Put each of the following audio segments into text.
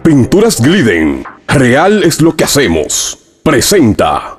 Pinturas Gliden. Real es lo que hacemos. Presenta.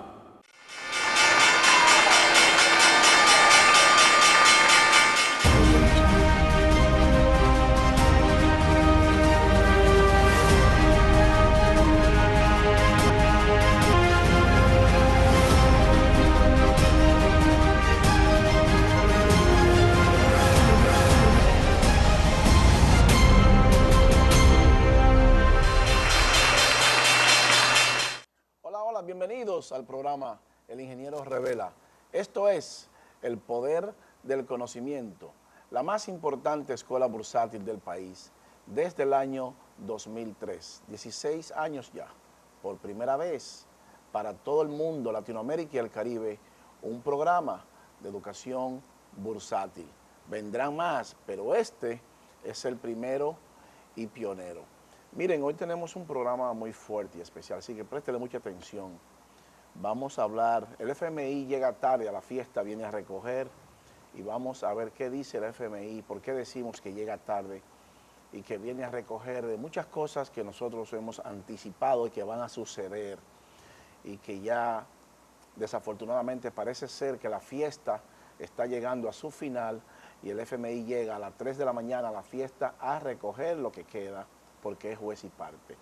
Bienvenidos al programa El Ingeniero Revela. Esto es el poder del conocimiento, la más importante escuela bursátil del país desde el año 2003. 16 años ya, por primera vez para todo el mundo, Latinoamérica y el Caribe, un programa de educación bursátil. Vendrán más, pero este es el primero y pionero. Miren, hoy tenemos un programa muy fuerte y especial, así que préstele mucha atención. Vamos a hablar, el FMI llega tarde a la fiesta, viene a recoger y vamos a ver qué dice el FMI, por qué decimos que llega tarde y que viene a recoger de muchas cosas que nosotros hemos anticipado y que van a suceder y que ya desafortunadamente parece ser que la fiesta está llegando a su final y el FMI llega a las 3 de la mañana a la fiesta a recoger lo que queda porque es juez y parte.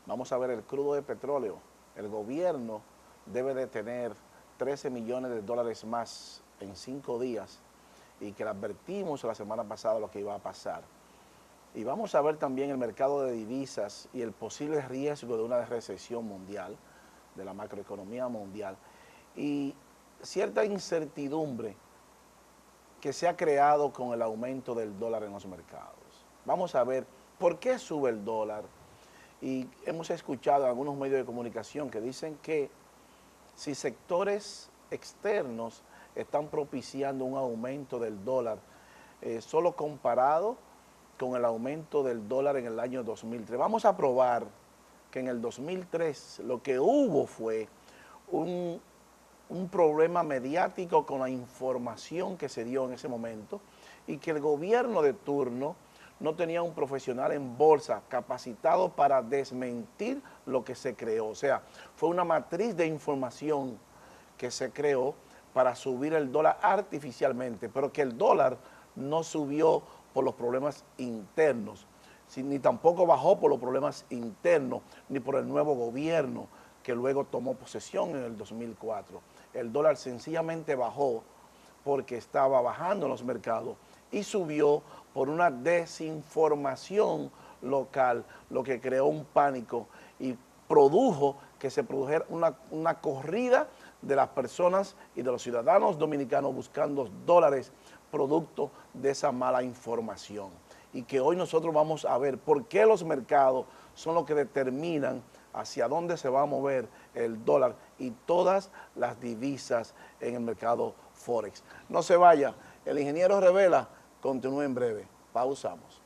Vamos a ver el crudo de petróleo. El gobierno debe de tener 13 millones de dólares más en 5 días y que le advertimos la semana pasada lo que iba a pasar. Y vamos a ver también el mercado de divisas y el posible riesgo de una recesión mundial, de la macroeconomía mundial, y cierta incertidumbre que se ha creado con el aumento del dólar en los mercados. Vamos a ver por qué sube el dólar. Y hemos escuchado en algunos medios de comunicación que dicen que si sectores externos están propiciando un aumento del dólar, solo comparado con el aumento del dólar en el año 2003. Vamos a probar que en el 2003 lo que hubo fue un problema mediático con la información que se dio en ese momento y que el gobierno de turno no tenía un profesional en bolsa capacitado para desmentir lo que se creó. O sea, fue una matriz de información que se creó para subir el dólar artificialmente, pero que el dólar no subió por los problemas internos, ni tampoco bajó por los problemas internos, ni por el nuevo gobierno que luego tomó posesión en el 2004. El dólar sencillamente bajó porque estaba bajando en los mercados y subió por una desinformación local, lo que creó un pánico y produjo que se produjera una corrida de las personas y de los ciudadanos dominicanos buscando dólares producto de esa mala información. Y que hoy nosotros vamos a ver por qué los mercados son los que determinan hacia dónde se va a mover el dólar y todas las divisas en el mercado Forex. No se vaya, el ingeniero Revela continúa en breve. Pausamos.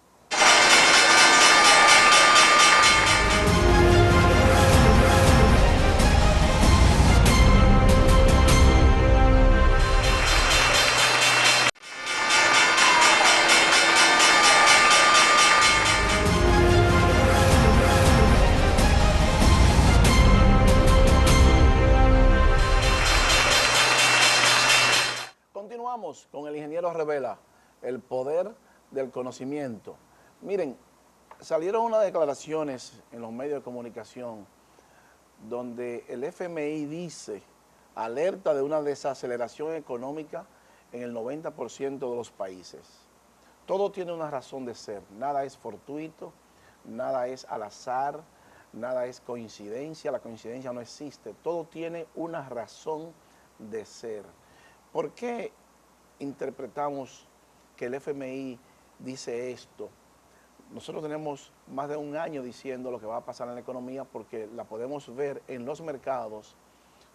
Continuamos con el ingeniero Revela, el poder del conocimiento. Miren, salieron unas declaraciones en los medios de comunicación donde el FMI dice, alerta de una desaceleración económica en el 90% de los países. Todo tiene una razón de ser, nada es fortuito, nada es al azar, nada es coincidencia, la coincidencia no existe, todo tiene una razón de ser. ¿Por qué interpretamos que el FMI dice esto? Nosotros tenemos más de un año diciendo lo que va a pasar en la economía porque la podemos ver en los mercados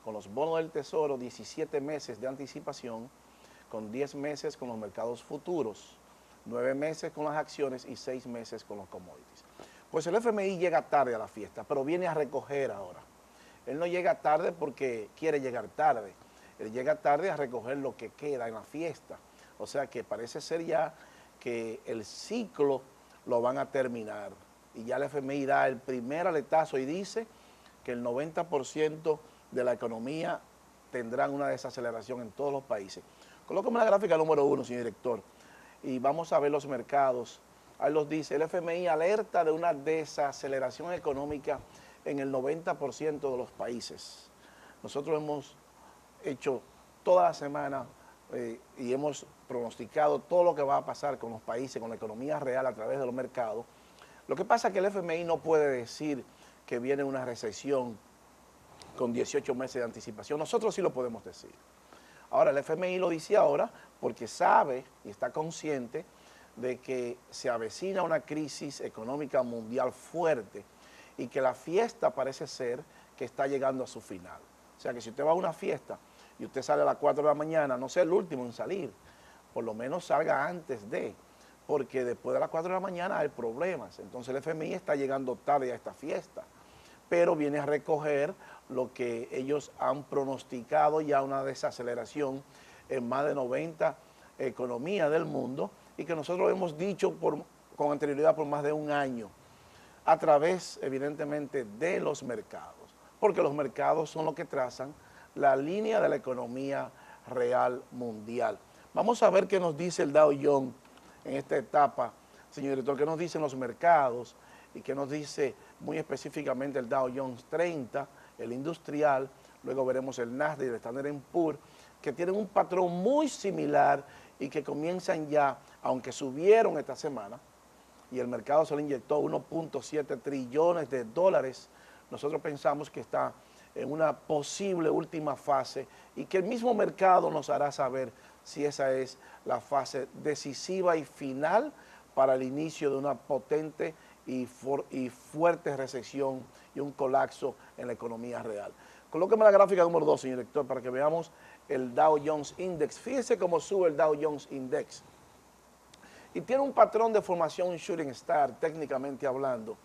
con los bonos del tesoro, 17 meses de anticipación, con 10 meses con los mercados futuros, 9 meses con las acciones y 6 meses con los commodities. Pues el FMI llega tarde a la fiesta, pero viene a recoger ahora. Él no llega tarde porque quiere llegar tarde, él llega tarde a recoger lo que queda en la fiesta. O sea que parece ser ya que el ciclo lo van a terminar y ya el FMI da el primer aletazo y dice que el 90% de la economía tendrán una desaceleración en todos los países. Colócame la gráfica número 1, señor director, y vamos a ver los mercados. Ahí los dice, el FMI alerta de una desaceleración económica en el 90% de los países. Nosotros hemos hecho toda la semana y hemos pronosticado todo lo que va a pasar con los países, con la economía real a través de los mercados. Lo que pasa es que el FMI no puede decir que viene una recesión con 18 meses de anticipación. Nosotros sí lo podemos decir. Ahora, el FMI lo dice ahora porque sabe y está consciente de que se avecina una crisis económica mundial fuerte y que la fiesta parece ser que está llegando a su final. O sea que si usted va a una fiesta y usted sale a las 4 de la mañana, no sea el último en salir, por lo menos salga antes de, porque después de las 4 de la mañana hay problemas. Entonces el FMI está llegando tarde a esta fiesta, pero viene a recoger lo que ellos han pronosticado ya una desaceleración en más de 90 economías del mundo y que nosotros hemos dicho con anterioridad por más de un año a través evidentemente de los mercados, porque los mercados son los que trazan la línea de la economía real mundial. Vamos a ver qué nos dice el Dow Jones en esta etapa, señor director, qué nos dicen los mercados y qué nos dice muy específicamente el Dow Jones 30, el industrial, luego veremos el Nasdaq y el Standard & Poor's, que tienen un patrón muy similar y que comienzan ya, aunque subieron esta semana, y el mercado se le inyectó 1.7 trillones de dólares, nosotros pensamos que está en una posible última fase y que el mismo mercado nos hará saber si esa es la fase decisiva y final para el inicio de una potente y fuerte recesión y un colapso en la economía real. Colóqueme la gráfica número 2, señor director, para que veamos el Dow Jones Index. Fíjese cómo sube el Dow Jones Index. Y tiene un patrón de formación shooting star, técnicamente hablando,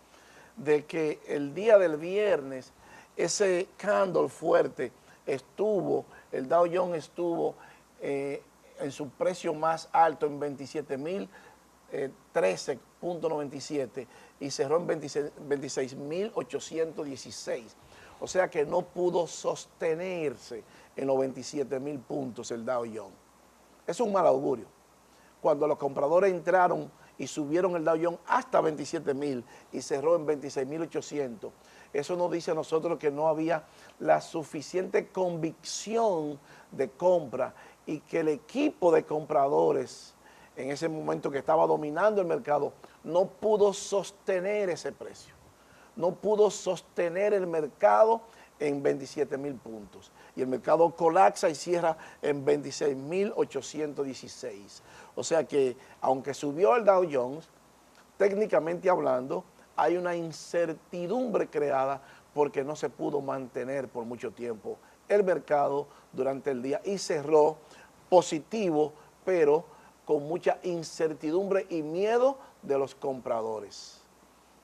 de que el día del viernes ese candle fuerte estuvo, el Dow Jones estuvo en su precio más alto en 27.013.97 y cerró en 26.816. O sea que no pudo sostenerse en los 27.000 puntos el Dow Jones. Es un mal augurio. Cuando los compradores entraron y subieron el Dow Jones hasta 27.000 y cerró en 26.800, eso nos dice a nosotros que no había la suficiente convicción de compra y que el equipo de compradores en ese momento que estaba dominando el mercado no pudo sostener ese precio, no pudo sostener el mercado en 27.000 puntos y el mercado colapsa y cierra en 26.816. O sea que aunque subió el Dow Jones, técnicamente hablando, hay una incertidumbre creada porque no se pudo mantener por mucho tiempo el mercado durante el día y cerró positivo, pero con mucha incertidumbre y miedo de los compradores.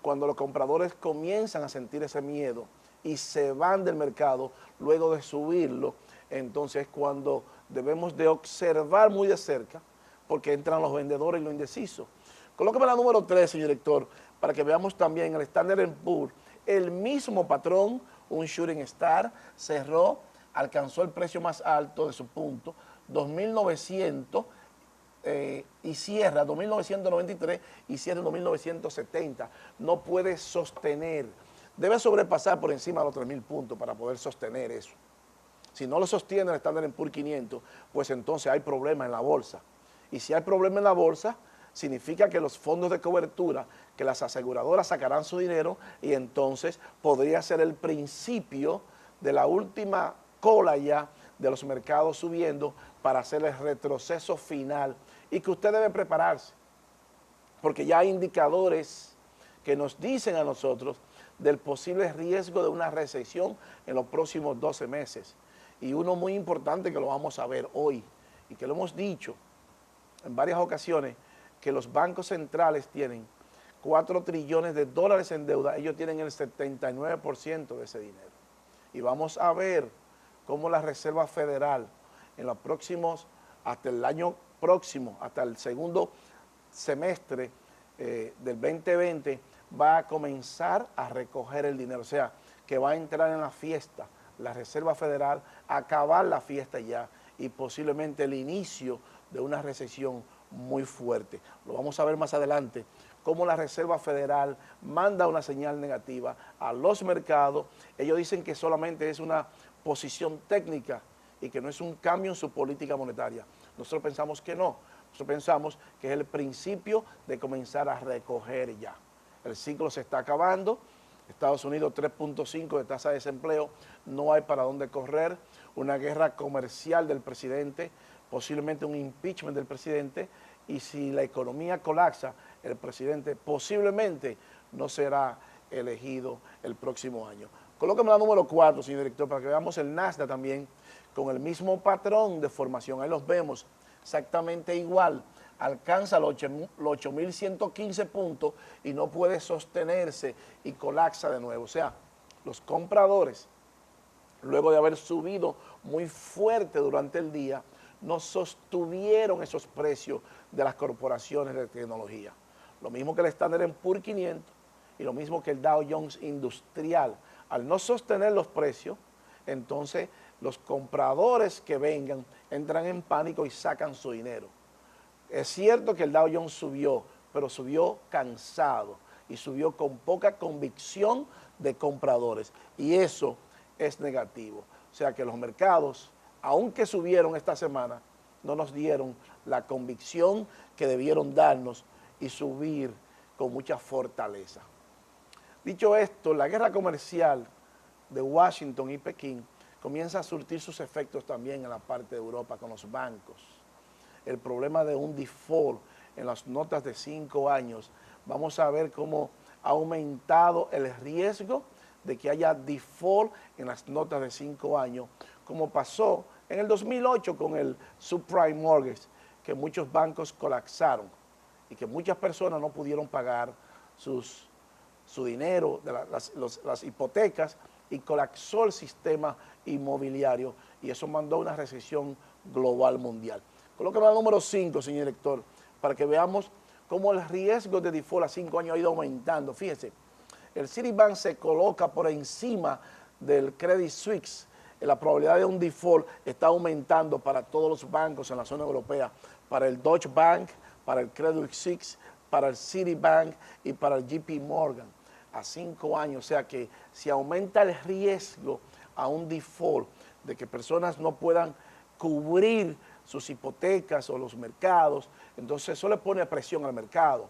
Cuando los compradores comienzan a sentir ese miedo y se van del mercado luego de subirlo, entonces es cuando debemos de observar muy de cerca, porque entran los vendedores y los indecisos. Colóqueme la número 3, señor director, para que veamos también el Standard & Poor's, el mismo patrón, un shooting star, cerró, alcanzó el precio más alto de su punto, 2.900, y cierra 2.993 y cierra 2.970. No puede sostener, debe sobrepasar por encima de los 3.000 puntos para poder sostener eso. Si no lo sostiene el Standard & Poor's 500, pues entonces hay problema en la bolsa. Y si hay problema en la bolsa, significa que los fondos de cobertura, que las aseguradoras sacarán su dinero y entonces podría ser el principio de la última cola ya de los mercados subiendo para hacer el retroceso final y que usted debe prepararse, porque ya hay indicadores que nos dicen a nosotros del posible riesgo de una recesión en los próximos 12 meses. Y uno muy importante que lo vamos a ver hoy y que lo hemos dicho en varias ocasiones, que los bancos centrales tienen 4 trillones de dólares en deuda, ellos tienen el 79% de ese dinero. Y vamos a ver cómo la Reserva Federal en los próximos, hasta el año próximo, hasta el segundo semestre del 2020, va a comenzar a recoger el dinero, o sea, que va a entrar en la fiesta, la Reserva Federal, a acabar la fiesta ya y posiblemente el inicio de una recesión muy fuerte. Lo vamos a ver más adelante, cómo la Reserva Federal manda una señal negativa a los mercados. Ellos dicen que solamente es una posición técnica y que no es un cambio en su política monetaria. Nosotros pensamos que no, nosotros pensamos que es el principio de comenzar a recoger ya. El ciclo se está acabando, Estados Unidos 3.5 de tasa de desempleo, no hay para dónde correr, una guerra comercial del presidente, posiblemente un impeachment del presidente, y si la economía colapsa, el presidente posiblemente no será elegido el próximo año. Colóqueme la número 4, señor director, para que veamos el Nasdaq también, con el mismo patrón de formación. Ahí los vemos exactamente igual. Alcanza los 8.115 puntos y no puede sostenerse y colapsa de nuevo. O sea, los compradores, luego de haber subido muy fuerte durante el día, no sostuvieron esos precios de las corporaciones de tecnología. Lo mismo que el Standard & Poor's 500 y lo mismo que el Dow Jones Industrial. Al no sostener los precios, entonces los compradores que vengan entran en pánico y sacan su dinero. Es cierto que el Dow Jones subió, pero subió cansado y subió con poca convicción de compradores. Y eso es negativo. O sea que los mercados, aunque subieron esta semana, no nos dieron la convicción que debieron darnos y subir con mucha fortaleza. Dicho esto, la guerra comercial de Washington y Pekín comienza a surtir sus efectos también en la parte de Europa con los bancos. El problema de un default en las notas de 5 años, vamos a ver cómo ha aumentado el riesgo de que haya default en las notas de 5 años, como pasó en el 2008 con el subprime mortgage, que muchos bancos colapsaron y que muchas personas no pudieron pagar su dinero, de las hipotecas, y colapsó el sistema inmobiliario y eso mandó una recesión global mundial. Colóqueme la número 5, señor director, para que veamos cómo el riesgo de default a 5 años ha ido aumentando. Fíjense, el Citibank se coloca por encima del Credit Suisse. La probabilidad de un default está aumentando para todos los bancos en la zona europea, para el Deutsche Bank, para el Credit Suisse, para el Citibank y para el JP Morgan. A 5 años, o sea que si aumenta el riesgo a un default de que personas no puedan cubrir sus hipotecas o los mercados, entonces eso le pone presión al mercado,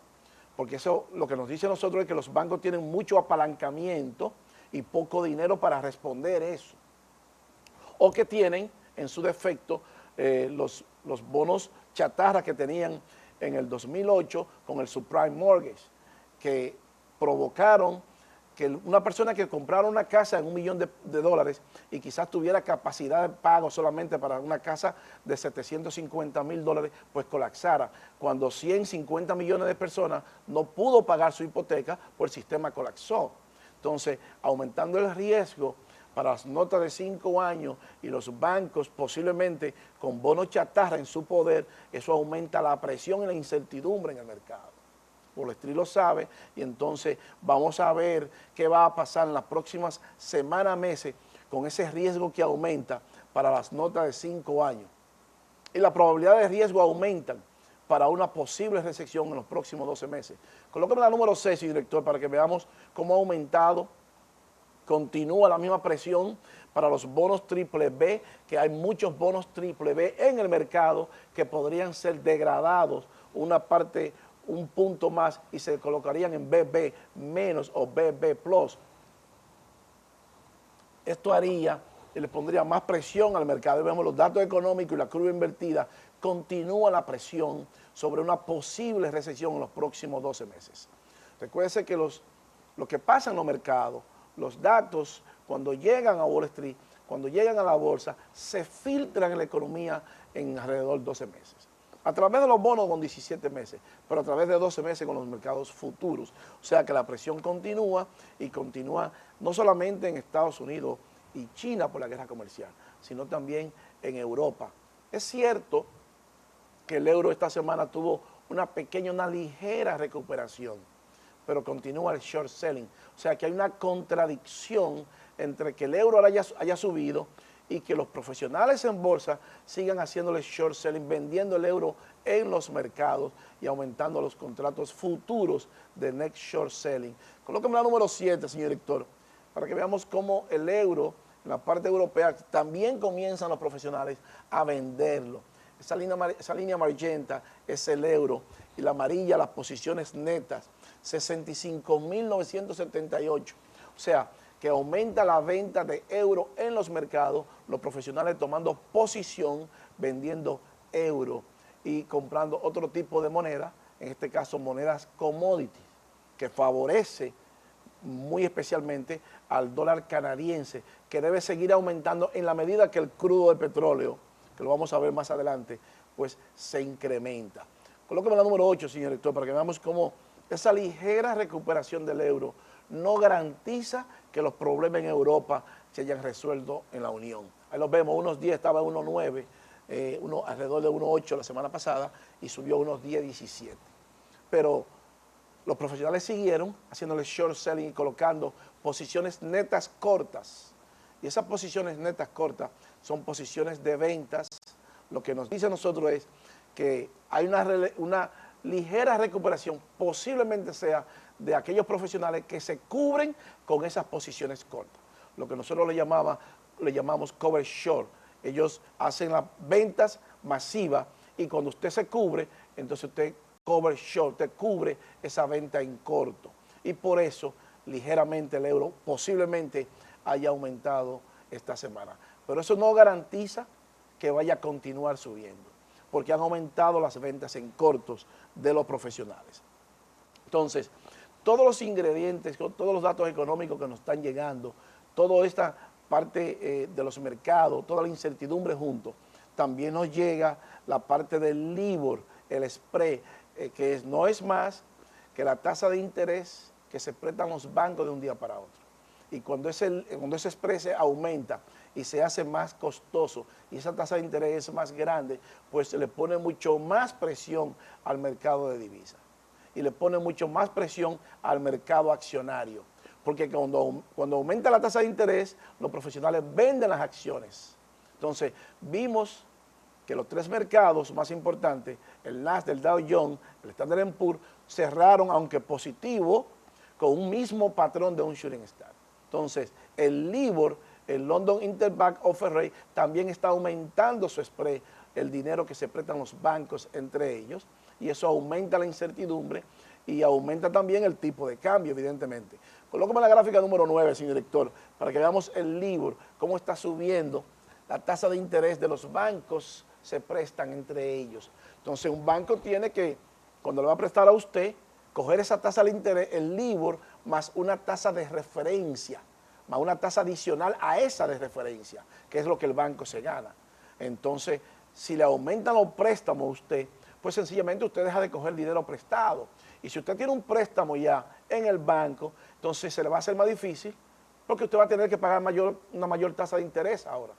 porque eso lo que nos dice a nosotros es que los bancos tienen mucho apalancamiento y poco dinero para responder eso, o que tienen en su defecto los bonos chatarra que tenían en el 2008 con el subprime mortgage, que provocaron que una persona que comprara una casa en $1 millón de dólares y quizás tuviera capacidad de pago solamente para una casa de $750,000, pues colapsara. Cuando 150 millones de personas no pudo pagar su hipoteca, pues el sistema colapsó. Entonces, aumentando el riesgo para las notas de 5 años y los bancos posiblemente con bonos chatarra en su poder, eso aumenta la presión y la incertidumbre en el mercado. Wall Street lo sabe y entonces vamos a ver qué va a pasar en las próximas semanas, meses, con ese riesgo que aumenta para las notas de 5 años. Y la probabilidad de riesgo aumentan para una posible recesión en los próximos 12 meses. Colóqueme la número 6, director, para que veamos cómo ha aumentado. Continúa la misma presión para los bonos triple B, que hay muchos bonos triple B en el mercado que podrían ser degradados una parte, un punto más y se colocarían en BB menos o BB plus. Esto haría y le pondría más presión al mercado. Y vemos los datos económicos y la curva invertida. Continúa la presión sobre una posible recesión en los próximos 12 meses. Recuerde que lo que pasa en los mercados, los datos, cuando llegan a Wall Street, cuando llegan a la bolsa, se filtran en la economía en alrededor de 12 meses. A través de los bonos con 17 meses, pero a través de 12 meses con los mercados futuros. O sea que la presión continúa y continúa no solamente en Estados Unidos y China por la guerra comercial, sino también en Europa. Es cierto que el euro esta semana tuvo una ligera recuperación, pero continúa el short selling. O sea que hay una contradicción entre que el euro haya subido y que los profesionales en bolsa sigan haciéndole short selling, vendiendo el euro en los mercados y aumentando los contratos futuros de next short selling. Colóqueme la número 7, señor director, para que veamos cómo el euro, en la parte europea, también comienzan los profesionales a venderlo. Esa línea amarillenta es el euro y la amarilla las posiciones netas, 65.978. O sea, que aumenta la venta de euro en los mercados, los profesionales tomando posición, vendiendo euro y comprando otro tipo de moneda, en este caso monedas commodities, que favorece muy especialmente al dólar canadiense, que debe seguir aumentando en la medida que el crudo de petróleo, que lo vamos a ver más adelante, pues se incrementa. Colóqueme la número 8, señor director, para que veamos cómo esa ligera recuperación del euro no garantiza que los problemas en Europa se hayan resuelto en la Unión. Ahí los vemos, unos 10 estaba en 1.9, alrededor de 1.8 la semana pasada y subió a unos 10.17. Pero los profesionales siguieron haciéndole short selling y colocando posiciones netas cortas. Y esas posiciones netas cortas son posiciones de ventas. Lo que nos dice a nosotros es que hay una ligera recuperación, posiblemente sea de aquellos profesionales que se cubren con esas posiciones cortas. Lo que nosotros le llamamos cover short. Ellos hacen las ventas masivas y cuando usted se cubre, entonces usted cover short, usted cubre esa venta en corto. Y por eso, ligeramente el euro posiblemente haya aumentado esta semana. Pero eso no garantiza que vaya a continuar subiendo, porque han aumentado las ventas en cortos de los profesionales. Entonces, todos los ingredientes, todos los datos económicos que nos están llegando, toda esta parte de los mercados, toda la incertidumbre junto, también nos llega la parte del LIBOR, el spread, que no es más que la tasa de interés que se prestan los bancos de un día para otro. Y cuando ese spread se aumenta y se hace más costoso y esa tasa de interés es más grande, pues se le pone mucho más presión al mercado de divisas y le pone mucho más presión al mercado accionario, porque cuando aumenta la tasa de interés, los profesionales venden las acciones. Entonces, vimos que los tres mercados más importantes, el Nasdaq, el Dow Jones, el Standard & Poor's, cerraron, aunque positivo, con un mismo patrón de un shooting star. Entonces, el LIBOR, el London Interbank Offer Rate, también está aumentando su spread, el dinero que se prestan los bancos entre ellos, y eso aumenta la incertidumbre y aumenta también el tipo de cambio, evidentemente. Colócame la gráfica número 9, señor director, para que veamos el LIBOR, cómo está subiendo la tasa de interés de los bancos, se prestan entre ellos. Entonces, un banco tiene que, cuando le va a prestar a usted, coger esa tasa de interés, el LIBOR, más una tasa de referencia, más una tasa adicional a esa de referencia, que es lo que el banco se gana. Entonces, si le aumentan los préstamos a usted, pues sencillamente usted deja de coger dinero prestado. Y si usted tiene un préstamo ya en el banco, entonces se le va a hacer más difícil porque usted va a tener que pagar una mayor tasa de interés ahora.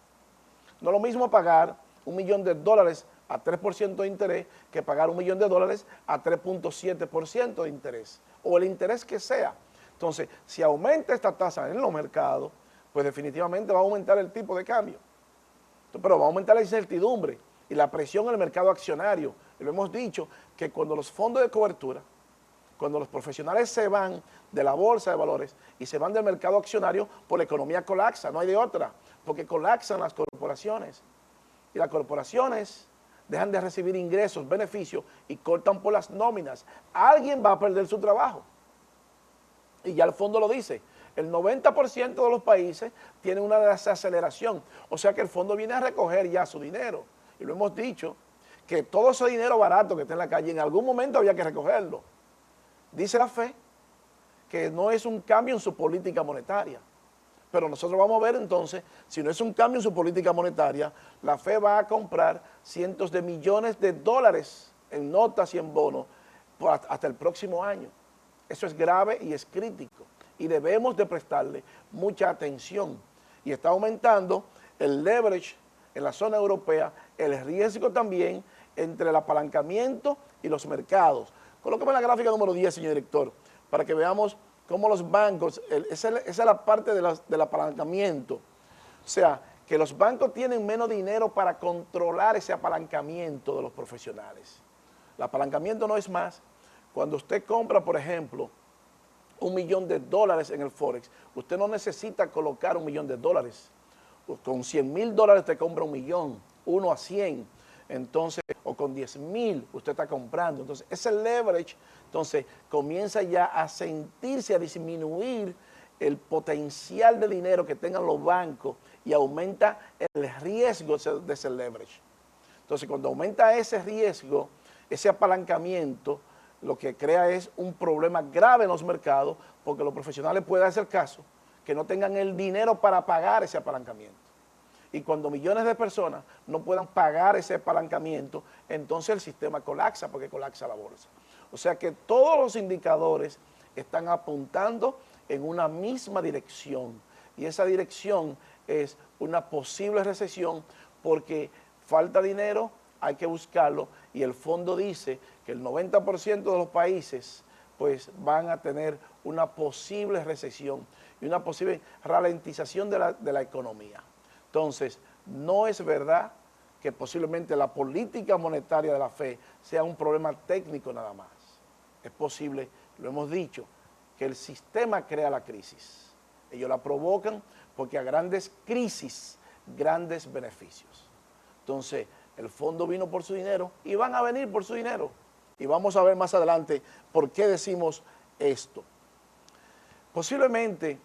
No es lo mismo pagar $1 millón a 3% de interés que pagar $1 millón a 3.7% de interés, o el interés que sea. Entonces, si aumenta esta tasa en los mercados, pues definitivamente va a aumentar el tipo de cambio. Pero va a aumentar la incertidumbre y la presión en el mercado accionario. Y lo hemos dicho, que cuando los fondos de cobertura, cuando los profesionales se van de la bolsa de valores y se van del mercado accionario, pues la economía colapsa, no hay de otra, porque colapsan las corporaciones. Y las corporaciones dejan de recibir ingresos, beneficios y cortan por las nóminas. Alguien va a perder su trabajo. Y ya el fondo lo dice, el 90% de los países tienen una desaceleración, o sea que el fondo viene a recoger ya su dinero. Y lo hemos dicho, que todo ese dinero barato que está en la calle, en algún momento había que recogerlo. Dice la FED que no es un cambio en su política monetaria. Pero nosotros vamos a ver entonces, si no es un cambio en su política monetaria, la FED va a comprar cientos de millones de dólares en notas y en bonos hasta el próximo año. Eso es grave y es crítico y debemos de prestarle mucha atención. Y está aumentando el leverage en la zona europea, el riesgo también entre el apalancamiento y los mercados. Colóqueme la gráfica número 10, señor director, para que veamos cómo los bancos, esa es la parte del apalancamiento. O sea, que los bancos tienen menos dinero para controlar ese apalancamiento de los profesionales. El apalancamiento no es más cuando usted compra, por ejemplo, $1.000.000 en el Forex, usted no necesita colocar $1.000.000. Con $100.000 te compra 1.000.000, 1 a 100. Entonces, o con 10.000 usted está comprando. Entonces, ese leverage, entonces, comienza ya a sentirse, a disminuir el potencial de dinero que tengan los bancos y aumenta el riesgo de ese leverage. Entonces, cuando aumenta ese riesgo, ese apalancamiento, lo que crea es un problema grave en los mercados, porque los profesionales pueden hacer caso que no tengan el dinero para pagar ese apalancamiento. Y cuando millones de personas no puedan pagar ese apalancamiento, entonces el sistema colapsa, porque colapsa la bolsa. O sea que todos los indicadores están apuntando en una misma dirección, y esa dirección es una posible recesión, porque falta dinero, hay que buscarlo, y el fondo dice que el 90% de los países pues van a tener una posible recesión y una posible ralentización de la economía. Entonces, no es verdad que posiblemente la política monetaria de la FED sea un problema técnico nada más. Es posible, lo hemos dicho, que el sistema crea la crisis. Ellos la provocan porque a grandes crisis, grandes beneficios. Entonces, el fondo vino por su dinero y van a venir por su dinero. Y vamos a ver más adelante por qué decimos esto. Posiblemente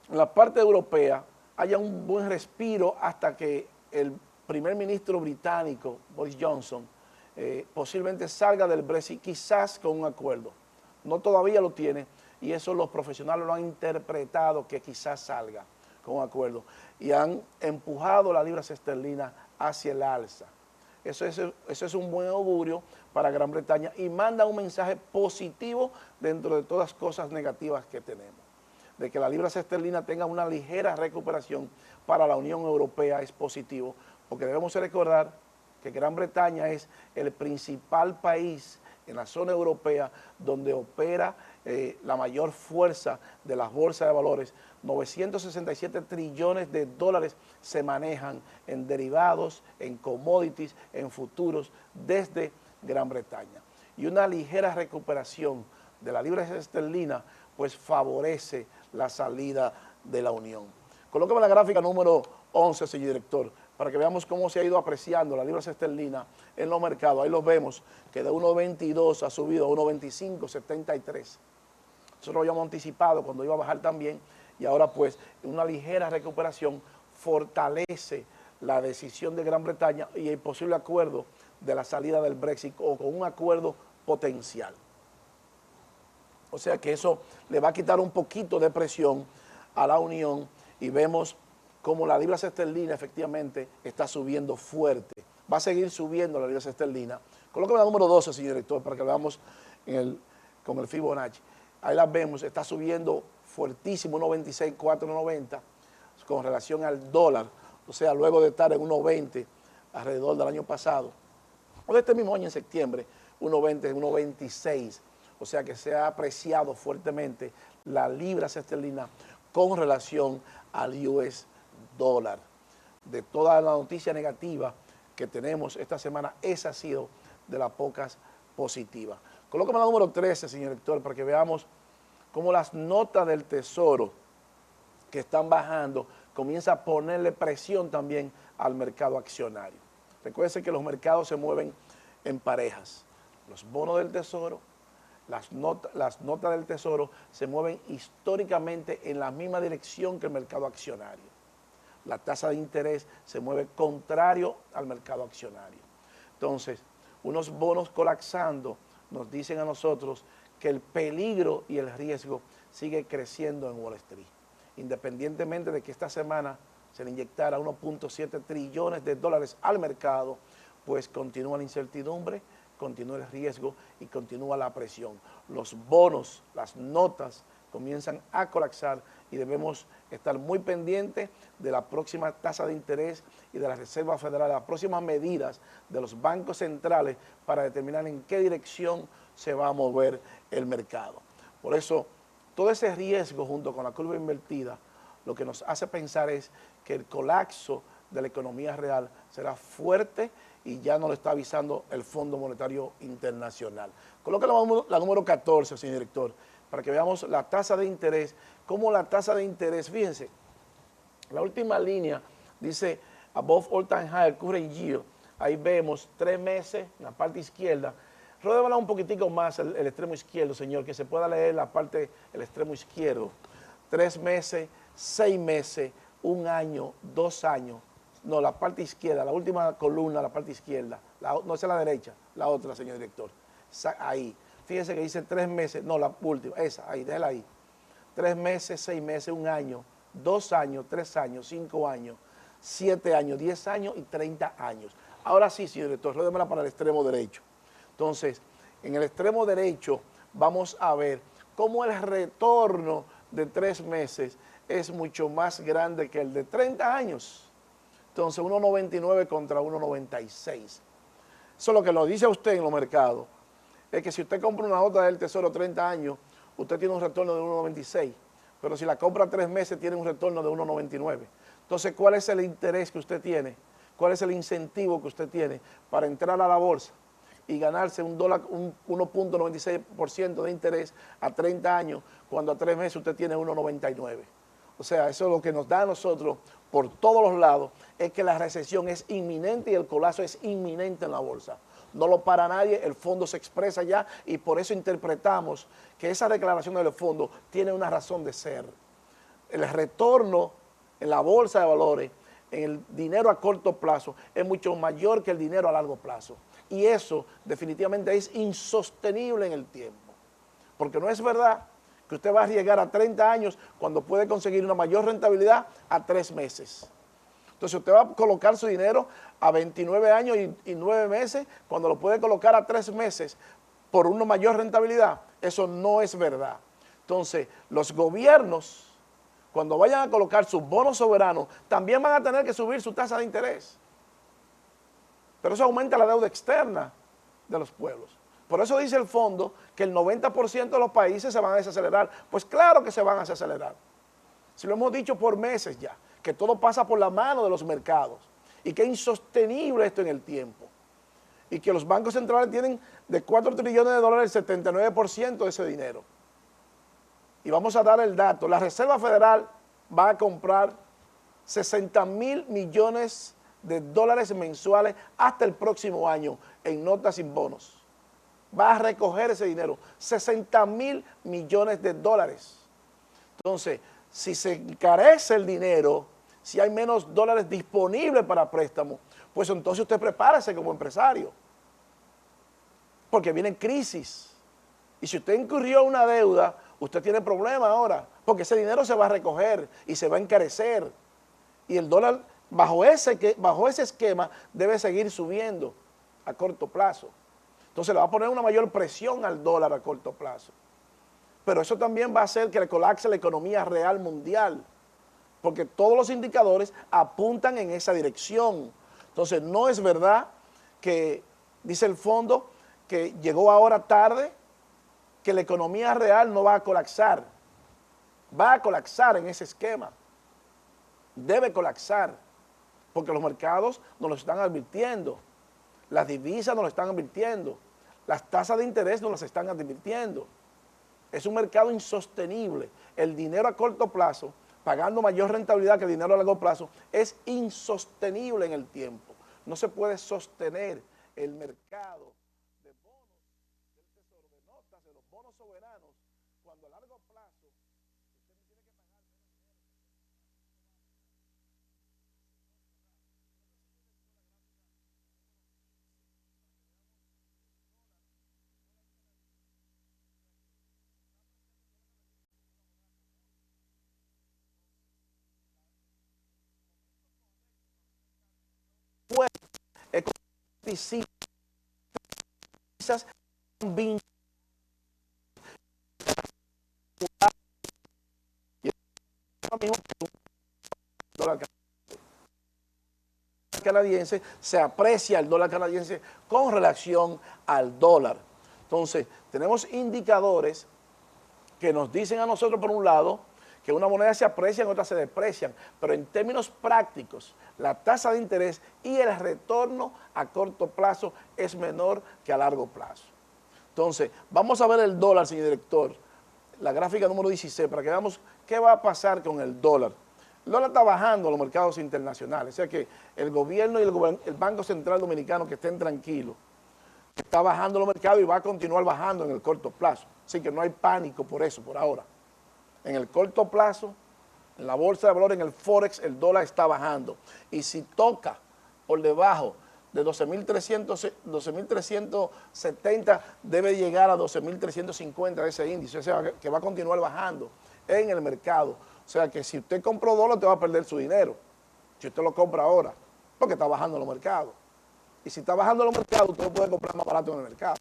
en la parte europea haya un buen respiro hasta que el primer ministro británico, Boris Johnson, posiblemente salga del Brexit, quizás con un acuerdo. No todavía lo tiene, y eso los profesionales lo han interpretado que quizás salga con un acuerdo. Y han empujado la libra esterlina hacia el alza. Eso es un buen augurio para Gran Bretaña y manda un mensaje positivo dentro de todas las cosas negativas que tenemos. De que la libra esterlina tenga una ligera recuperación para la Unión Europea es positivo, porque debemos recordar que Gran Bretaña es el principal país en la zona europea donde opera la mayor fuerza de las bolsas de valores. 967 trillones de dólares se manejan en derivados, en commodities, en futuros desde Gran Bretaña. Y una ligera recuperación de la libra esterlina pues favorece la salida de la Unión. Colóqueme la gráfica número 11, señor director, para que veamos cómo se ha ido apreciando la libra esterlina en los mercados. Ahí los vemos, que de 1.22 ha subido a 1.2573. Nosotros lo habíamos anticipado cuando iba a bajar también, y ahora pues una ligera recuperación fortalece la decisión de Gran Bretaña y el posible acuerdo de la salida del Brexit, o con un acuerdo potencial. O sea que eso le va a quitar un poquito de presión a la Unión, y vemos cómo la libra esterlina efectivamente está subiendo fuerte. Va a seguir subiendo la libra esterlina. Colóqueme la número 12, señor director, para que veamos con el Fibonacci. Ahí la vemos, está subiendo fuertísimo, 1.26.490 con relación al dólar. O sea, luego de estar en 1.20 alrededor del año pasado, o de este mismo año en septiembre, 1.20, 1.26. O sea que se ha apreciado fuertemente la libra esterlina con relación al US dólar. De toda la noticia negativa que tenemos esta semana, esa ha sido de las pocas positivas. Colócame la número 13, señor director, para que veamos cómo las notas del Tesoro que están bajando comienza a ponerle presión también al mercado accionario. Recuerden que los mercados se mueven en parejas. Los bonos del Tesoro, las notas del Tesoro se mueven históricamente en la misma dirección que el mercado accionario. La tasa de interés se mueve contrario al mercado accionario. Entonces, unos bonos colapsando nos dicen a nosotros que el peligro y el riesgo sigue creciendo en Wall Street. Independientemente de que esta semana se le inyectara 1.7 trillones de dólares al mercado, pues continúa la incertidumbre, continúa el riesgo y continúa la presión. Los bonos, las notas comienzan a colapsar, y debemos estar muy pendientes de la próxima tasa de interés y de la Reserva Federal, las próximas medidas de los bancos centrales para determinar en qué dirección se va a mover el mercado. Por eso, todo ese riesgo junto con la curva invertida, lo que nos hace pensar es que el colapso de la economía real será fuerte y ya nos lo está avisando el Fondo Monetario Internacional. Coloca la número 14, señor director, para que veamos la tasa de interés, cómo la tasa de interés, fíjense, la última línea dice above all time high, current yield, ahí vemos 3 meses en la parte izquierda. Rodémosla un poquitico más el extremo izquierdo, señor, que se pueda leer la parte, el extremo izquierdo. 3 meses, 6 meses, 1 año, 2 años. No, la parte izquierda, la última columna, la parte izquierda. No es la derecha, la otra, señor director. Ahí. Fíjese que dice 3 meses, no, la última, esa, ahí, déjala ahí. 3 meses, 6 meses, 1 año, 2 años, 3 años, 5 años, 7 años, 10 años y 30 años. Ahora sí, señor director, rodémosla para el extremo derecho. Entonces, en el extremo derecho vamos a ver cómo el retorno de 3 meses es mucho más grande que el de 30 años. Entonces, 1.99 contra 1.96. Eso es lo que lo dice usted en los mercados. Es que si usted compra una nota del Tesoro 30 años, usted tiene un retorno de 1.96. Pero si la compra 3 meses, tiene un retorno de 1.99. Entonces, ¿cuál es el interés que usted tiene? ¿Cuál es el incentivo que usted tiene para entrar a la bolsa y ganarse un 1.96% de interés a 30 años, cuando a 3 meses usted tiene 1.99? O sea, eso es lo que nos da a nosotros por todos los lados, es que la recesión es inminente y el colapso es inminente en la bolsa. No lo para nadie, el fondo se expresa ya y por eso interpretamos que esa declaración del fondo tiene una razón de ser. El retorno en la bolsa de valores, en el dinero a corto plazo, es mucho mayor que el dinero a largo plazo. Y eso definitivamente es insostenible en el tiempo. Porque no es verdad que usted va a arriesgar a 30 años cuando puede conseguir una mayor rentabilidad a 3 meses. Entonces usted va a colocar su dinero a 29 años y 9 meses cuando lo puede colocar a 3 meses por una mayor rentabilidad. Eso no es verdad. Entonces los gobiernos, cuando vayan a colocar sus bonos soberanos, también van a tener que subir su tasa de interés. Pero eso aumenta la deuda externa de los pueblos. Por eso dice el fondo que el 90% de los países se van a desacelerar. Pues claro que se van a desacelerar. Si lo hemos dicho por meses ya, que todo pasa por la mano de los mercados y que es insostenible esto en el tiempo. Y que los bancos centrales tienen de 4 trillones de dólares el 79% de ese dinero. Y vamos a dar el dato, la Reserva Federal va a comprar 60.000 millones de dólares mensuales hasta el próximo año en notas y bonos. Va a recoger ese dinero, 60.000 millones de dólares. Entonces, si se encarece el dinero, si hay menos dólares disponibles para préstamo, pues entonces usted prepárese como empresario. Porque viene crisis. Y si usted incurrió en una deuda, usted tiene problema ahora, porque ese dinero se va a recoger y se va a encarecer. Y el dólar, bajo ese esquema, debe seguir subiendo a corto plazo. Entonces le va a poner una mayor presión al dólar a corto plazo. Pero eso también va a hacer que le colapse la economía real mundial, porque todos los indicadores apuntan en esa dirección. Entonces no es verdad que, dice el fondo, que llegó ahora tarde, que la economía real no va a colapsar. Va a colapsar en ese esquema. Debe colapsar, porque los mercados nos lo están advirtiendo. Las divisas nos lo están advirtiendo. Las tasas de interés nos las están advirtiendo. Es un mercado insostenible. El dinero a corto plazo, pagando mayor rentabilidad que el dinero a largo plazo, es insostenible en el tiempo. No se puede sostener el mercado de bonos del Tesoro, de notas, de los bonos soberanos, cuando a largo plazo usted tiene que pagar menos dinero. Pues, economizas vinculado y ahora mismo el dólar canadiense, se aprecia el dólar canadiense con relación al dólar. Entonces, tenemos indicadores que nos dicen a nosotros por un lado que una moneda se aprecia y otras se deprecian, pero en términos prácticos, la tasa de interés y el retorno a corto plazo es menor que a largo plazo. Entonces, vamos a ver el dólar, señor director, la gráfica número 16, para que veamos qué va a pasar con el dólar. El dólar está bajando en los mercados internacionales, o sea que el gobierno y el Banco Central Dominicano que estén tranquilos, está bajando los mercados y va a continuar bajando en el corto plazo, así que no hay pánico por eso, por ahora. En el corto plazo, en la bolsa de valores, en el Forex, el dólar está bajando. Y si toca por debajo de 12.370, debe llegar a 12.350 de ese índice, o sea, que va a continuar bajando en el mercado. O sea, que si usted compró dólar, usted va a perder su dinero, si usted lo compra ahora, porque está bajando los mercados. Y si está bajando los mercados, usted lo puede comprar más barato en el mercado.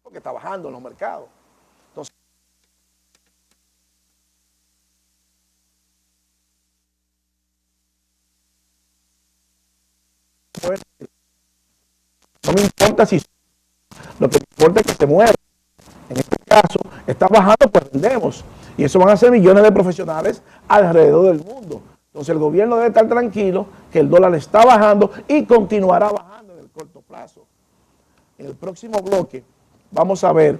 Porque está bajando en los mercados. Entonces, bueno, no me importa si lo que me importa es que se muera. En este caso, está bajando, pues vendemos. Y eso van a ser millones de profesionales alrededor del mundo. Entonces el gobierno debe estar tranquilo que el dólar está bajando y continuará bajando en el corto plazo. En el próximo bloque vamos a ver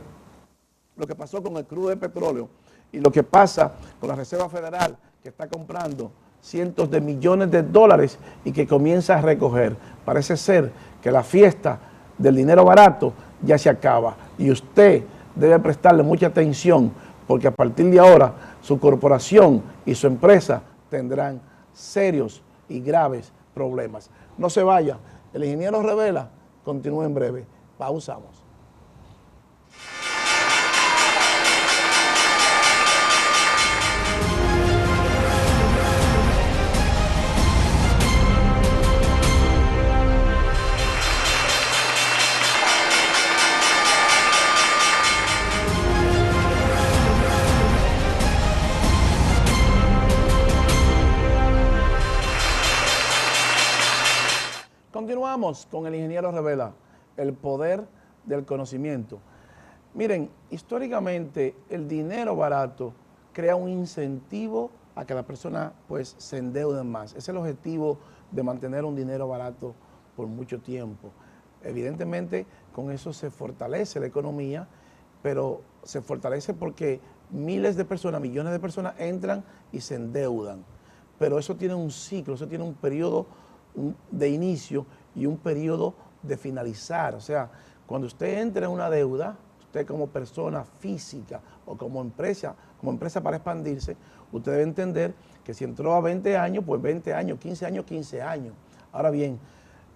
lo que pasó con el crudo de petróleo y lo que pasa con la Reserva Federal, que está comprando cientos de millones de dólares y que comienza a recoger. Parece ser que la fiesta del dinero barato ya se acaba y usted debe prestarle mucha atención porque a partir de ahora su corporación y su empresa tendrán serios y graves problemas. No se vaya, el ingeniero Revela continúa en breve. Pausamos. Continuamos con el ingeniero Revela, el poder del conocimiento. Miren, históricamente el dinero barato crea un incentivo a que la persona pues se endeude más. Ese es el objetivo de mantener un dinero barato por mucho tiempo. Evidentemente con eso se fortalece la economía, pero se fortalece porque miles de personas, millones de personas entran y se endeudan. Pero eso tiene un ciclo, eso tiene un periodo de inicio y un periodo de finalizar. O sea, cuando usted entra en una deuda, usted como persona física o como empresa para expandirse, usted debe entender que si entró a 20 años, pues 20 años, 15 años, 15 años. Ahora bien,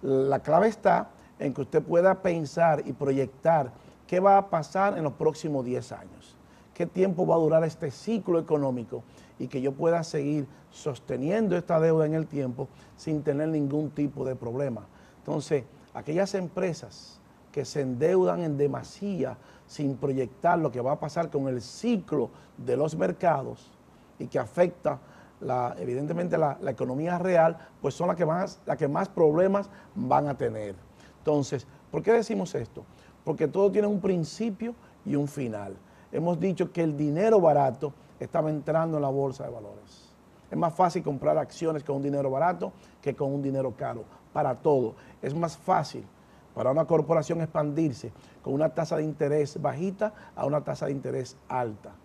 la clave está en que usted pueda pensar y proyectar qué va a pasar en los próximos 10 años, qué tiempo va a durar este ciclo económico y que yo pueda seguir sosteniendo esta deuda en el tiempo sin tener ningún tipo de problema. Entonces, aquellas empresas que se endeudan en demasía sin proyectar lo que va a pasar con el ciclo de los mercados y que afecta evidentemente la economía real, pues son las que más problemas van a tener. Entonces, ¿por qué decimos esto? Porque todo tiene un principio y un final. Hemos dicho que el dinero barato estaba entrando en la bolsa de valores. Es más fácil comprar acciones con un dinero barato que con un dinero caro, para todo. Es más fácil para una corporación expandirse con una tasa de interés bajita a una tasa de interés alta.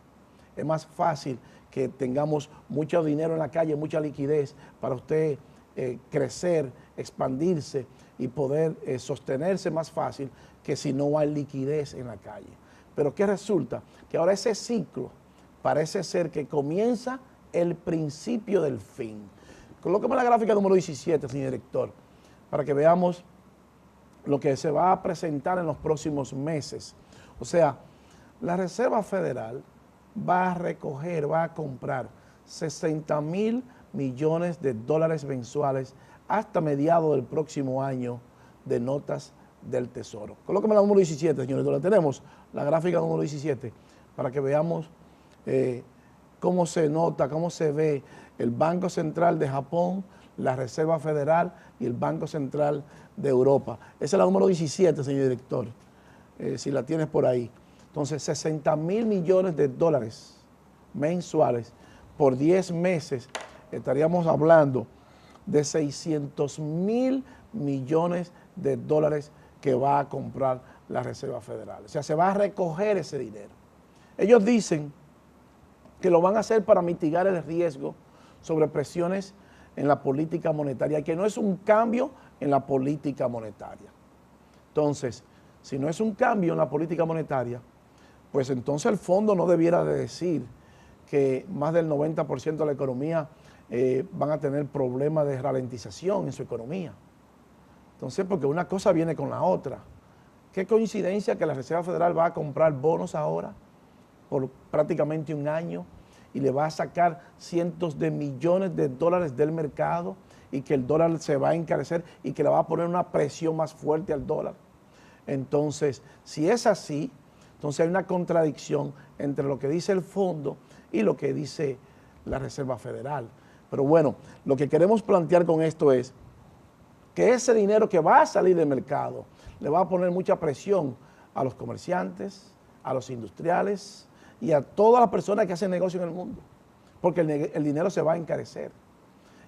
Es más fácil que tengamos mucho dinero en la calle, mucha liquidez para usted crecer, expandirse y poder sostenerse más fácil que si no hay liquidez en la calle. Pero ¿qué resulta? Que ahora ese ciclo parece ser que comienza el principio del fin. Colóqueme la gráfica número 17, señor director, para que veamos lo que se va a presentar en los próximos meses. O sea, la Reserva Federal va a recoger, va a comprar 60.000 millones de dólares mensuales hasta mediados del próximo año de notas del Tesoro. Colóqueme la número 17, señores. Tenemos la gráfica número 17 para que veamos cómo se nota, cómo se ve el Banco Central de Japón, la Reserva Federal y el Banco Central de Europa. Esa es la número 17, señor director, si la tienes por ahí. Entonces, 60.000 millones de dólares mensuales por 10 meses, estaríamos hablando de 600.000 millones de dólares que va a comprar la Reserva Federal. O sea, se va a recoger ese dinero. Ellos dicen que lo van a hacer para mitigar el riesgo sobre presiones en la política monetaria, que no es un cambio en la política monetaria. Entonces, si no es un cambio en la política monetaria, pues entonces el fondo no debiera de decir que más del 90% de la economía van a tener problemas de ralentización en su economía. Entonces, porque una cosa viene con la otra. Qué coincidencia que la Reserva Federal va a comprar bonos ahora por prácticamente un año y le va a sacar cientos de millones de dólares del mercado y que el dólar se va a encarecer y que le va a poner una presión más fuerte al dólar. Entonces, si es así, entonces hay una contradicción entre lo que dice el fondo y lo que dice la Reserva Federal. Pero bueno, lo que queremos plantear con esto es que ese dinero que va a salir del mercado le va a poner mucha presión a los comerciantes, a los industriales y a todas las personas que hacen negocio en el mundo, porque el dinero se va a encarecer.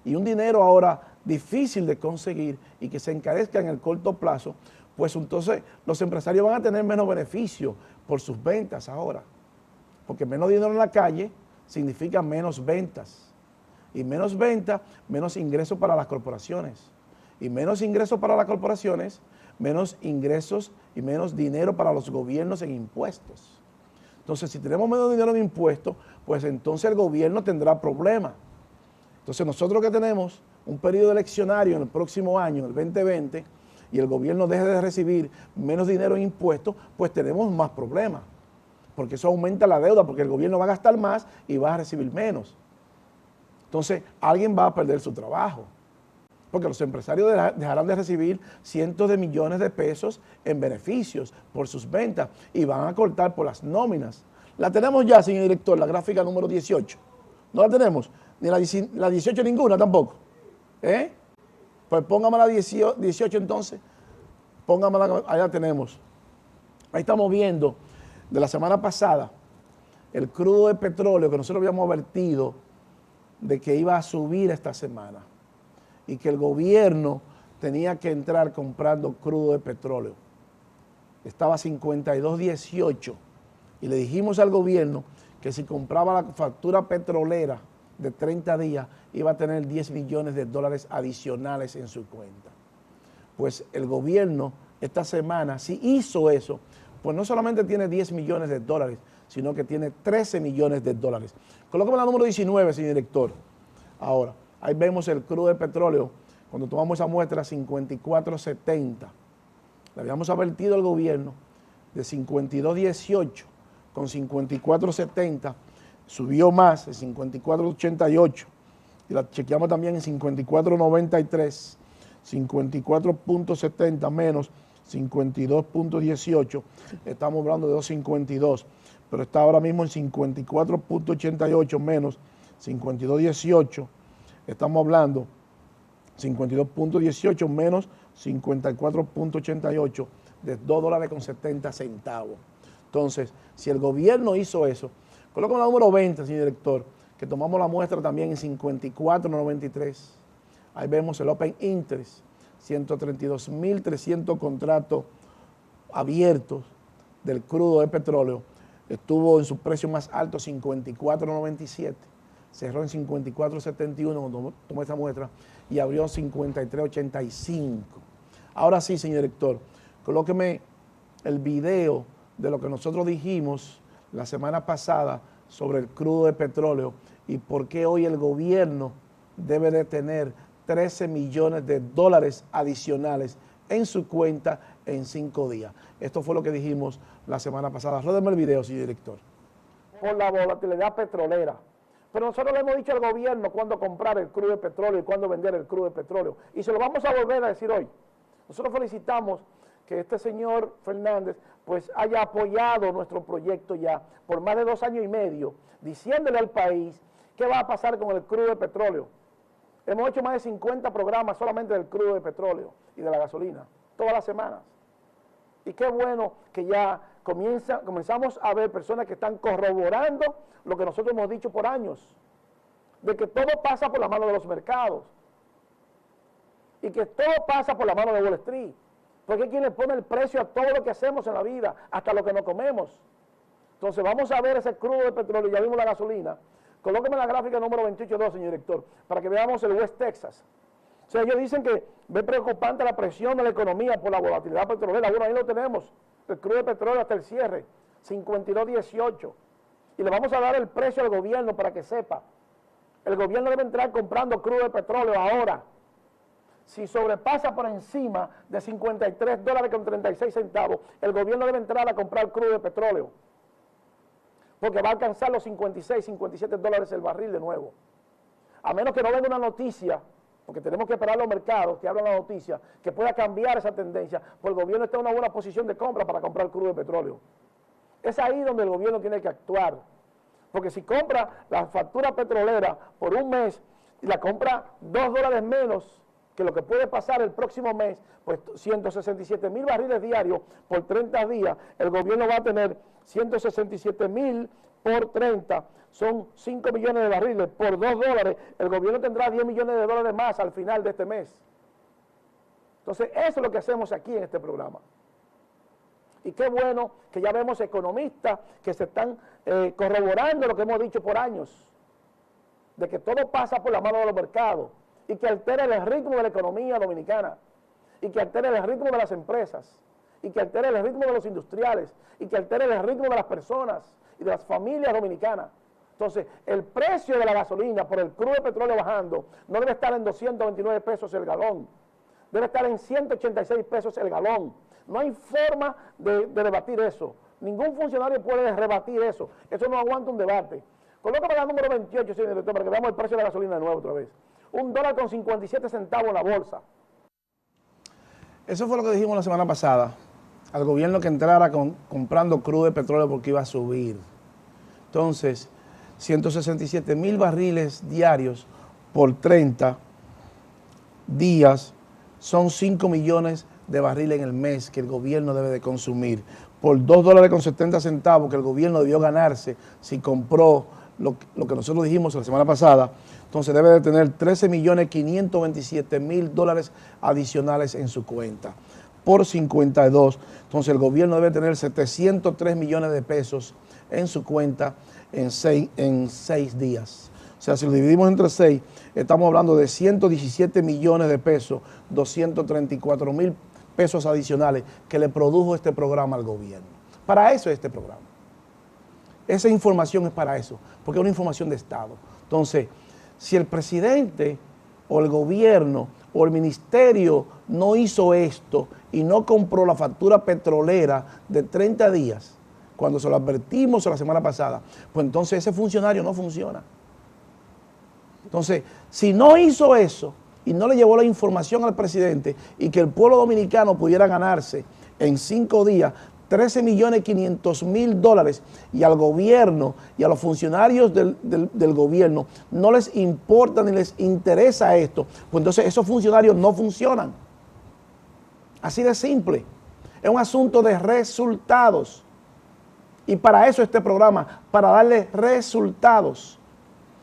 Y un dinero ahora difícil de conseguir y que se encarezca en el corto plazo, pues entonces los empresarios van a tener menos beneficio por sus ventas ahora, porque menos dinero en la calle significa menos ventas, y menos ventas, menos ingresos para las corporaciones, y menos ingresos para las corporaciones, menos ingresos y menos dinero para los gobiernos en impuestos. Entonces, si tenemos menos dinero en impuestos, pues entonces el gobierno tendrá problemas. Entonces, nosotros que tenemos un periodo eleccionario en el próximo año, en el 2020, y el gobierno deje de recibir menos dinero en impuestos, pues tenemos más problemas, porque eso aumenta la deuda, porque el gobierno va a gastar más y va a recibir menos. Entonces, alguien va a perder su trabajo, porque los empresarios dejarán de recibir cientos de millones de pesos en beneficios por sus ventas y van a cortar por las nóminas. La tenemos ya, señor director, la gráfica número 18. ¿No la tenemos? Ni la 18 ninguna tampoco. Pues póngame la 18 entonces. Póngamela, ahí la tenemos. Ahí estamos viendo de la semana pasada el crudo de petróleo que nosotros habíamos advertido de que iba a subir esta semana y que el gobierno tenía que entrar comprando crudo de petróleo. Estaba a 52.18 y le dijimos al gobierno que si compraba la factura petrolera de 30 días iba a tener 10 millones de dólares adicionales en su cuenta. Pues el gobierno esta semana, si hizo eso, pues no solamente tiene 10 millones de dólares, sino que tiene 13 millones de dólares. Colócame la número 19, señor director. Ahora, ahí vemos el crudo de petróleo, cuando tomamos esa muestra, 54.70. Le habíamos advertido al gobierno de 52.18 con 54.70, subió más, de 54.88, y la chequeamos también en 54.93, 54.70 menos 52.18, estamos hablando de 2.52, pero está ahora mismo en 54.88 menos 52.18, estamos hablando 52.18 menos 54.88 de $2.70. Entonces, si el gobierno hizo eso, coloca la número 20, señor director, que tomamos la muestra también en 54.93. Ahí vemos el Open Interest, 132.300 contratos abiertos del crudo de petróleo. Estuvo en su precio más alto, 54.97. Cerró en 54.71 cuando tomó esta muestra y abrió 53.85. Ahora sí, señor director, colóqueme el video de lo que nosotros dijimos la semana pasada sobre el crudo de petróleo y por qué hoy el gobierno debe de tener 13 millones de dólares adicionales en su cuenta en 5 días. Esto fue lo que dijimos la semana pasada. Ródeme el video, señor director. Por la volatilidad petrolera. Pero nosotros le hemos dicho al gobierno cuándo comprar el crudo de petróleo y cuándo vender el crudo de petróleo. Y se lo vamos a volver a decir hoy. Nosotros felicitamos que este señor Fernández pues haya apoyado nuestro proyecto ya por más de 2 años y medio, diciéndole al país ¿qué va a pasar con el crudo de petróleo? Hemos hecho más de 50 programas solamente del crudo de petróleo y de la gasolina, todas las semanas. Y qué bueno que ya comenzamos a ver personas que están corroborando lo que nosotros hemos dicho por años, de que todo pasa por la mano de los mercados y que todo pasa por la mano de Wall Street, porque es quien le pone el precio a todo lo que hacemos en la vida, hasta lo que nos comemos. Entonces vamos a ver ese crudo de petróleo, ya vimos la gasolina. Colóqueme la gráfica número 28.2, señor director, para que veamos el West Texas. O sea, ellos dicen que ve preocupante la presión de la economía por la volatilidad petrolera. Bueno, ahí lo tenemos, el crudo de petróleo hasta el cierre, 52.18. Y le vamos a dar el precio al gobierno para que sepa. El gobierno debe entrar comprando crudo de petróleo ahora. Si sobrepasa por encima de $53.36, el gobierno debe entrar a comprar crudo de petróleo, porque va a alcanzar los 56, 57 dólares el barril de nuevo. A menos que no venga una noticia, porque tenemos que esperar los mercados que hablan la noticia, que pueda cambiar esa tendencia, pues el gobierno está en una buena posición de compra para comprar crudo de petróleo. Es ahí donde el gobierno tiene que actuar, porque si compra la factura petrolera por un mes y la compra $2 menos que lo que puede pasar el próximo mes, pues 167.000 barriles diarios por 30 días, el gobierno va a tener 167.000 por 30, son 5 millones de barriles por $2, el gobierno tendrá 10 millones de dólares más al final de este mes. Entonces, eso es lo que hacemos aquí en este programa. Y qué bueno que ya vemos economistas que se están corroborando lo que hemos dicho por años, de que todo pasa por la mano de los mercados, y que altere el ritmo de la economía dominicana, y que altere el ritmo de las empresas, y que altere el ritmo de los industriales, y que altere el ritmo de las personas y de las familias dominicanas. Entonces, el precio de la gasolina por el crudo de petróleo bajando no debe estar en 229 pesos el galón, debe estar en 186 pesos el galón. No hay forma de debatir eso. Ningún funcionario puede rebatir eso. Eso no aguanta un debate. Colócame la número 28, señor director, para que veamos el precio de la gasolina de nuevo otra vez. $1.57 en la bolsa. Eso fue lo que dijimos la semana pasada, al gobierno que entrara comprando crudo de petróleo porque iba a subir. Entonces, 167.000 barriles diarios por 30 días son 5 millones de barriles en el mes que el gobierno debe de consumir. Por $2.70 que el gobierno debió ganarse si compró lo que nosotros dijimos la semana pasada, entonces debe de tener $13.527.000 adicionales en su cuenta. Por 52, entonces el gobierno debe tener 703 millones de pesos en su cuenta en 6 días. O sea, si lo dividimos entre 6, estamos hablando de 117 millones de pesos, 234.000 pesos adicionales que le produjo este programa al gobierno. Para eso es este programa. Esa información es para eso, porque es una información de Estado. Entonces, si el presidente o el gobierno o el ministerio no hizo esto y no compró la factura petrolera de 30 días, cuando se lo advertimos la semana pasada, pues entonces ese funcionario no funciona. Entonces, si no hizo eso y no le llevó la información al presidente y que el pueblo dominicano pudiera ganarse en 5 días $13.500.000 y al gobierno y a los funcionarios del gobierno no les importa ni les interesa esto, pues entonces esos funcionarios no funcionan. Así de simple. Es un asunto de resultados. Y para eso este programa, para darle resultados.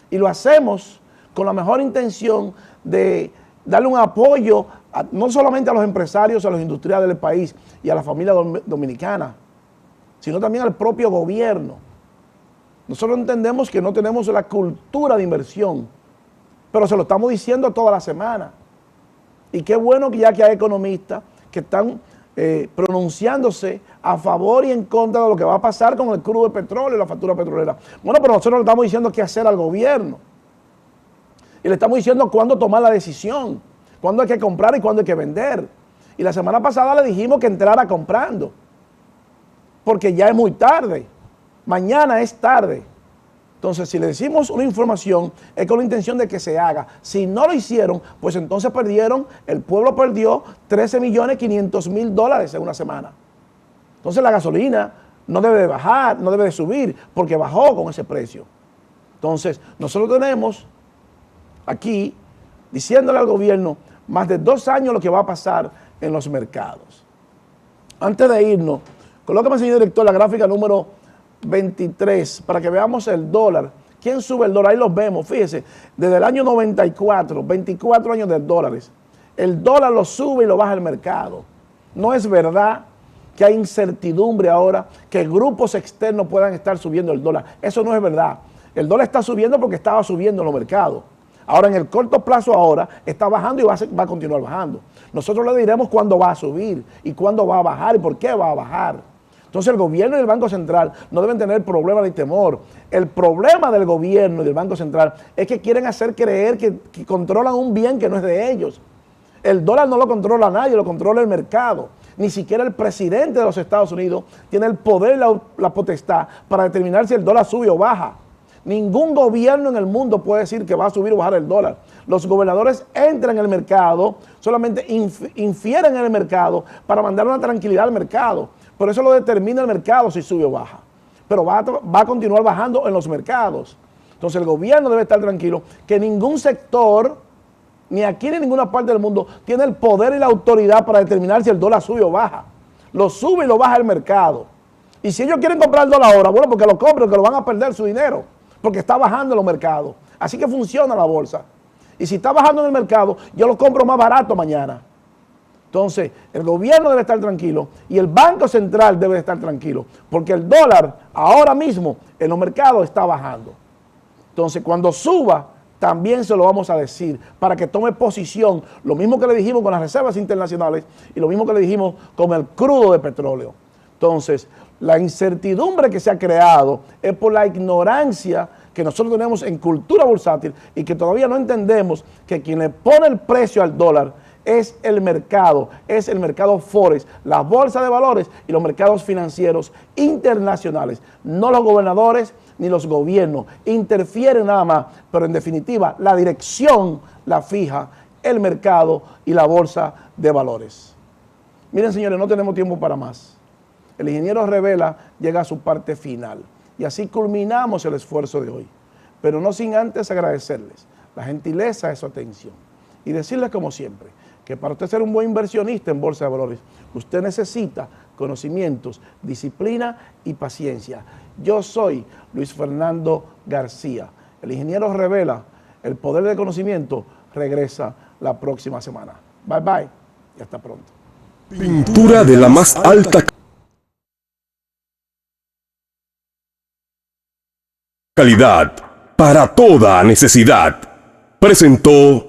Y lo hacemos con la mejor intención de darle un apoyo no solamente a los empresarios, a los industriales del país y a la familia dominicana, sino también al propio gobierno. Nosotros entendemos que no tenemos la cultura de inversión, pero se lo estamos diciendo toda la semana. Y qué bueno que ya que hay economistas que están pronunciándose a favor y en contra de lo que va a pasar con el crudo de petróleo y la factura petrolera. Bueno, pero nosotros le estamos diciendo qué hacer al gobierno. Y le estamos diciendo cuándo tomar la decisión, cuándo hay que comprar y cuándo hay que vender. Y la semana pasada le dijimos que entrara comprando, porque ya es muy tarde. Mañana es tarde. Entonces, si le decimos una información, es con la intención de que se haga. Si no lo hicieron, pues entonces perdieron, el pueblo perdió $13.500.000 en una semana. Entonces la gasolina no debe de bajar, no debe de subir, porque bajó con ese precio. Entonces, nosotros tenemos aquí, diciéndole al gobierno, más de 2 años lo que va a pasar en los mercados. Antes de irnos, colóqueme, señor director, la gráfica número 23 para que veamos el dólar. ¿Quién sube el dólar? Ahí los vemos, fíjese, desde el año 94, 24 años de dólares. El dólar lo sube y lo baja el mercado. No es verdad que hay incertidumbre ahora, que grupos externos puedan estar subiendo el dólar. Eso no es verdad. El dólar está subiendo porque estaba subiendo en los mercados. Ahora, en el corto plazo ahora, está bajando y va a continuar bajando. Nosotros le diremos cuándo va a subir y cuándo va a bajar y por qué va a bajar. Entonces, el gobierno y el Banco Central no deben tener problema ni temor. El problema del gobierno y del Banco Central es que quieren hacer creer que controlan un bien que no es de ellos. El dólar no lo controla nadie, lo controla el mercado. Ni siquiera el presidente de los Estados Unidos tiene el poder y la potestad para determinar si el dólar sube o baja. Ningún gobierno en el mundo puede decir que va a subir o bajar el dólar. Los gobernadores entran en el mercado, solamente infieren en el mercado para mandar una tranquilidad al mercado. Por eso lo determina el mercado si sube o baja. Pero va a continuar bajando en los mercados. Entonces el gobierno debe estar tranquilo que ningún sector, ni aquí ni en ninguna parte del mundo, tiene el poder y la autoridad para determinar si el dólar sube o baja. Lo sube y lo baja el mercado. Y si ellos quieren comprar el dólar ahora, bueno, porque lo compren, que lo van a perder su dinero, porque está bajando en los mercados. Así que funciona la bolsa. Y si está bajando en el mercado, yo lo compro más barato mañana. Entonces, el gobierno debe estar tranquilo y el Banco Central debe estar tranquilo, porque el dólar ahora mismo en los mercados está bajando. Entonces, cuando suba, también se lo vamos a decir para que tome posición, lo mismo que le dijimos con las reservas internacionales y lo mismo que le dijimos con el crudo de petróleo. Entonces, la incertidumbre que se ha creado es por la ignorancia que nosotros tenemos en cultura bursátil y que todavía no entendemos que quien le pone el precio al dólar es el mercado Forex, la bolsa de valores y los mercados financieros internacionales, no los gobernadores ni los gobiernos. Interfieren nada más, pero en definitiva la dirección la fija el mercado y la bolsa de valores. Miren, señores, no tenemos tiempo para más. El ingeniero Revela llega a su parte final y así culminamos el esfuerzo de hoy, pero no sin antes agradecerles la gentileza de su atención y decirles como siempre que para usted ser un buen inversionista en bolsa de valores, usted necesita conocimientos, disciplina y paciencia. Yo soy Luis Fernando García. El ingeniero Revela, el poder del conocimiento, regresa la próxima semana. Bye bye y hasta pronto. Pintura de la más alta calidad para toda necesidad. Presentó